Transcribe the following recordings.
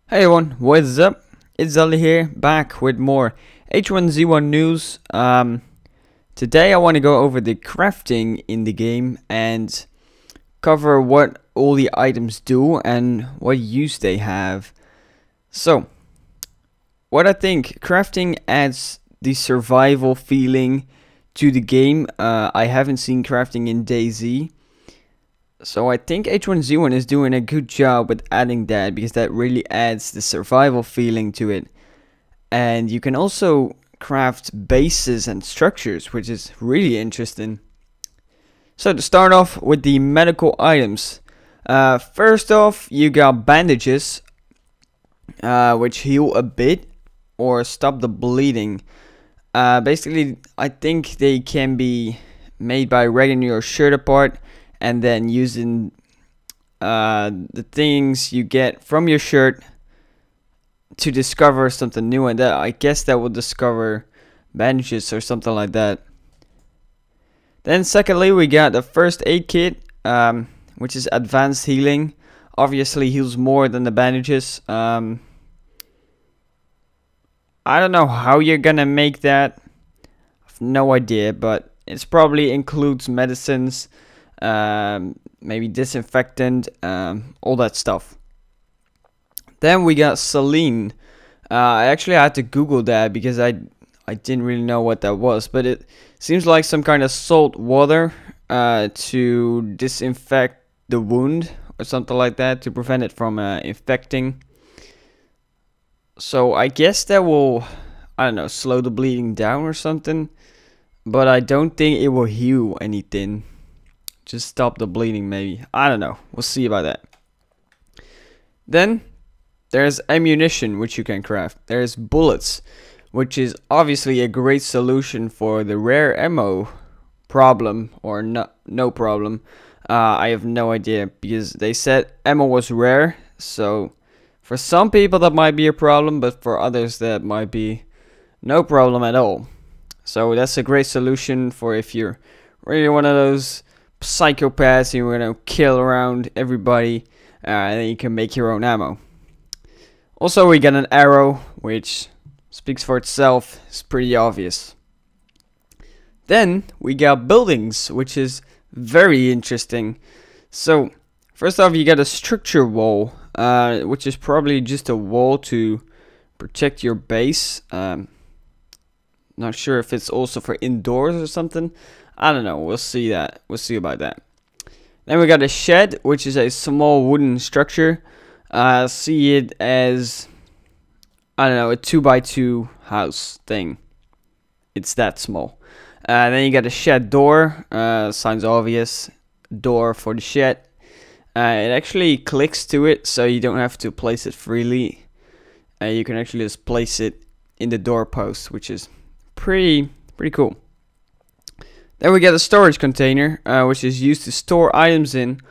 Hey everyone, what's up? It's Dudley here, back with more H1Z1 news. Today I want to go over the crafting in the game and cover what all the items do and what use they have. So, what I think, crafting adds the survival feeling to the game. I haven't seen crafting in DayZ. So I think H1Z1 is doing a good job with adding that, because that really adds the survival feeling to it. And you can also craft bases and structures, which is really interesting. So to start off with the medical items. First off, you got bandages, which heal a bit or stop the bleeding. Basically, I think they can be made by ripping your shirt apart and then using the things you get from your shirt to discover something new, and that I guess that will discover bandages or something like that. Then secondly, we got the first aid kit, which is advanced healing. Obviously heals more than the bandages. I don't know how you're gonna make that. I have no idea, but it probably includes medicines, maybe disinfectant, all that stuff. Then we got saline. I actually had to Google that because I didn't really know what that was, but it seems like some kind of salt water to disinfect the wound or something like that, to prevent it from infecting. So I guess that will, I don't know, slow the bleeding down or something, but I don't think it will heal anything. Just stop the bleeding maybe. I don't know. We'll see about that. Then there's ammunition, which you can craft. There's bullets, which is obviously a great solution for the rare ammo problem, or no problem. I have no idea, because they said ammo was rare. So for some people that might be a problem, but for others that might be no problem at all. So that's a great solution for if you're really one of those psychopaths, you're gonna kill around everybody, and then you can make your own ammo. Also, we got an arrow, which speaks for itself. It's pretty obvious. Then we got buildings, which is very interesting. So first off, you got a structure wall, which is probably just a wall to protect your base. Not sure if it's also for indoors or something. I don't know, we'll see that. We'll see about that. Then we got a shed, which is a small wooden structure. See it as, I don't know, a 2x2 house thing. It's that small. Then you got a shed door. Sounds obvious. Door for the shed. It actually clicks to it, so you don't have to place it freely. You can actually just place it in the doorpost, which is pretty cool. Then we get a storage container, which is used to store items in,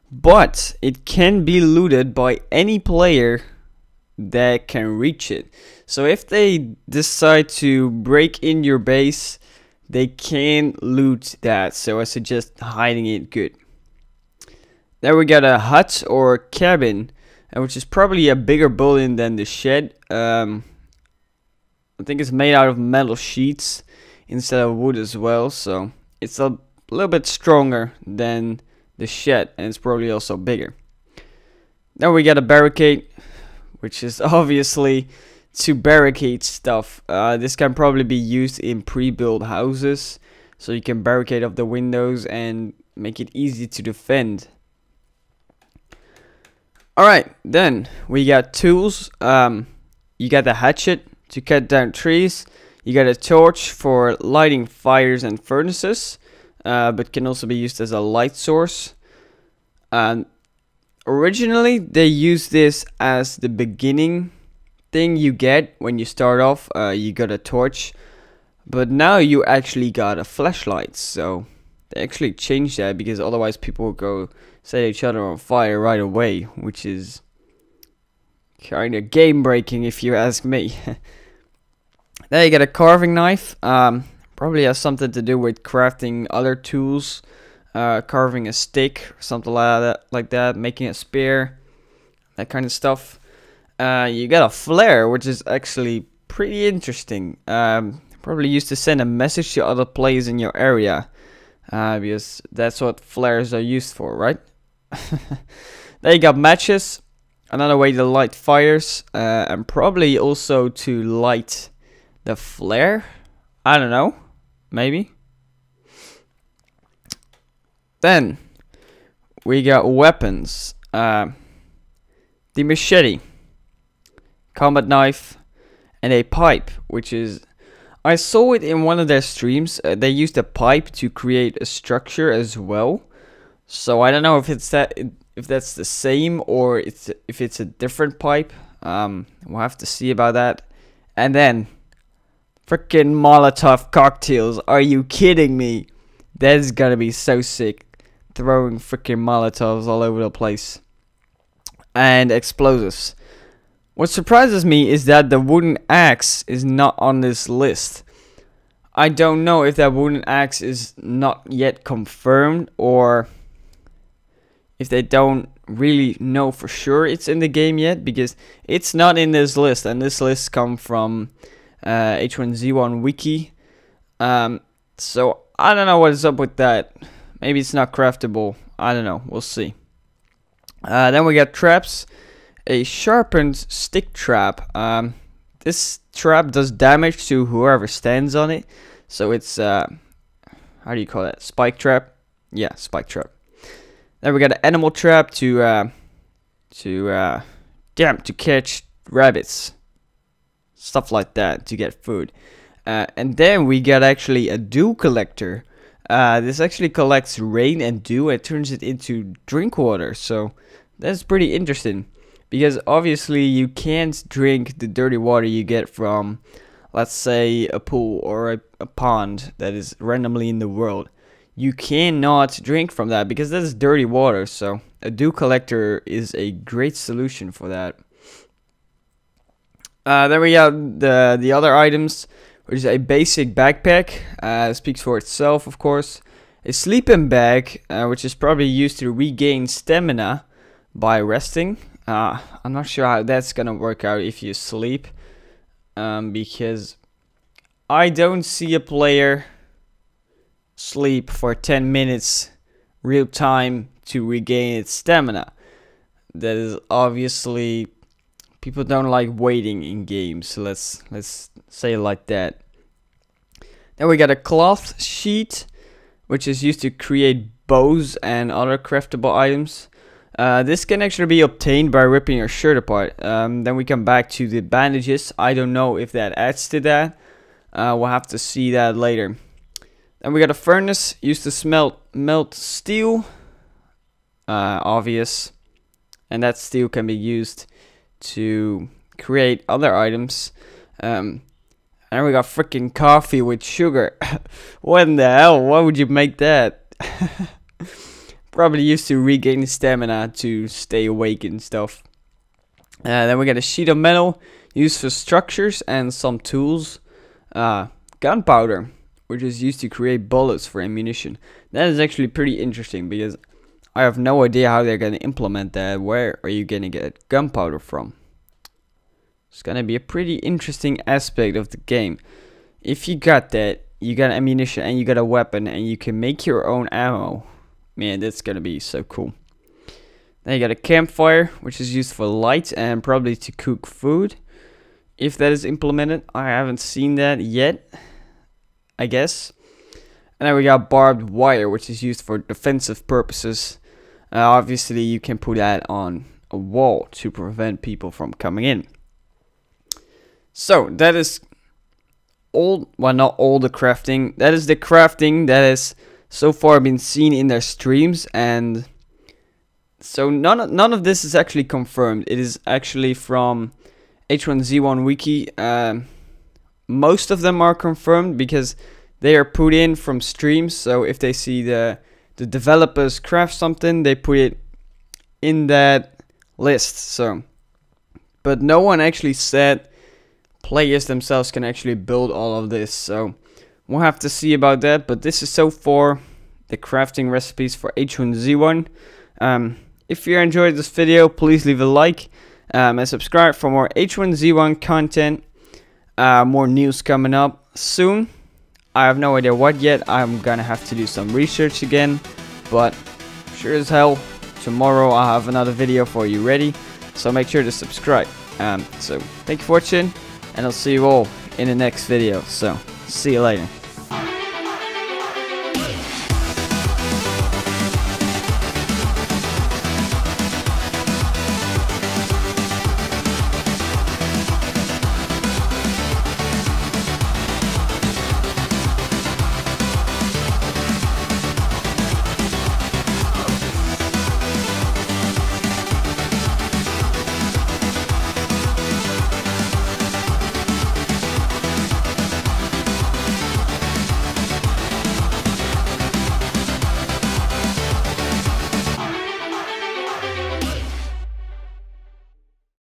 but it can be looted by any player that can reach it. So if they decide to break in your base, they can loot that. So I suggest hiding it good. Then we got a hut or cabin, which is probably a bigger building than the shed. I think it's made out of metal sheets instead of wood as well, so it's a little bit stronger than the shed, and it's probably also bigger. Then we got a barricade, which is obviously to barricade stuff. This can probably be used in pre-built houses, so you can barricade up the windows and make it easy to defend. Alright, then we got tools. You got the hatchet to cut down trees. You got a torch for lighting fires and furnaces, but can also be used as a light source. Originally, they used this as the beginning thing you get when you start off. You got a torch, but now you actually got a flashlight. So they actually changed that, because otherwise people would go set each other on fire right away, which is kind of game breaking if you ask me. There you get a carving knife. Probably has something to do with crafting other tools, carving a stick or something like that, making a spear, that kind of stuff. You got a flare, which is actually pretty interesting. Probably used to send a message to other players in your area, because that's what flares are used for, right? Then you got matches, another way to light fires, and probably also to light the flare. I don't know, maybe. Then we got weapons. The machete, combat knife, and a pipe, which is, I saw it in one of their streams. They used a pipe to create a structure as well. So I don't know if it's if that's the same or if it's a different pipe. We'll have to see about that. And then freaking Molotov cocktails. Are you kidding me? That is gonna be so sick. Throwing freaking Molotovs all over the place. And explosives. What surprises me is that the wooden axe is not on this list. I don't know if that wooden axe is not yet confirmed, or if they don't really know for sure it's in the game yet, because it's not in this list, and this list comes from H1Z1 wiki. So I don't know what is up with that. Maybe it's not craftable. I don't know. We'll see. Then we got traps. A sharpened stick trap. This trap does damage to whoever stands on it. So it's how do you call that? Spike trap? Yeah, spike trap. Then we got an animal trap to catch rabbits, stuff like that, to get food. And then we got actually a dew collector. This actually collects rain and dew and turns it into drink water. So that's pretty interesting, because obviously you can't drink the dirty water you get from, let's say, a pool or a pond that is randomly in the world. You cannot drink from that because that's dirty water. So a dew collector is a great solution for that. Then we got the other items, which is a basic backpack. Speaks for itself, of course. A sleeping bag, which is probably used to regain stamina by resting. I'm not sure how that's gonna work out if you sleep, because I don't see a player sleep for 10 minutes real time to regain its stamina. That is obviously, people don't like waiting in games, so let's say it like that. Then we got a cloth sheet, which is used to create bows and other craftable items. This can actually be obtained by ripping your shirt apart. Then we come back to the bandages. I don't know if that adds to that. We'll have to see that later. Then we got a furnace used to melt steel. Obvious. And that steel can be used to create other items. And we got freaking coffee with sugar. What in the hell? Why would you make that? Probably used to regain stamina to stay awake and stuff. Then we got a sheet of metal used for structures and some tools. Gunpowder, which is used to create bullets for ammunition. That is actually pretty interesting, because I have no idea how they're going to implement that. Where are you going to get gunpowder from? It's going to be a pretty interesting aspect of the game. If you got that, you got ammunition and you got a weapon and you can make your own ammo. Man, that's going to be so cool. Then you got a campfire, which is used for light and probably to cook food. If that is implemented, I haven't seen that yet, I guess. And then we got barbed wire, which is used for defensive purposes. Obviously, you can put that on a wall to prevent people from coming in. So that is all, well, not all the crafting. That is the crafting that has so far been seen in their streams, and so none of this is actually confirmed. It is actually from H1Z1 wiki. Most of them are confirmed because they are put in from streams. So if they see the developers craft something, they put it in that list. So, but no one actually said players themselves can actually build all of this. So we'll have to see about that. But this is so far the crafting recipes for H1Z1. If you enjoyed this video, please leave a like. And subscribe for more H1Z1 content. More news coming up soon. I have no idea what yet. I'm gonna have to do some research again, but sure as hell tomorrow I'll have another video for you ready, so make sure to subscribe. So thank you for watching, and I'll see you all in the next video. So see you later.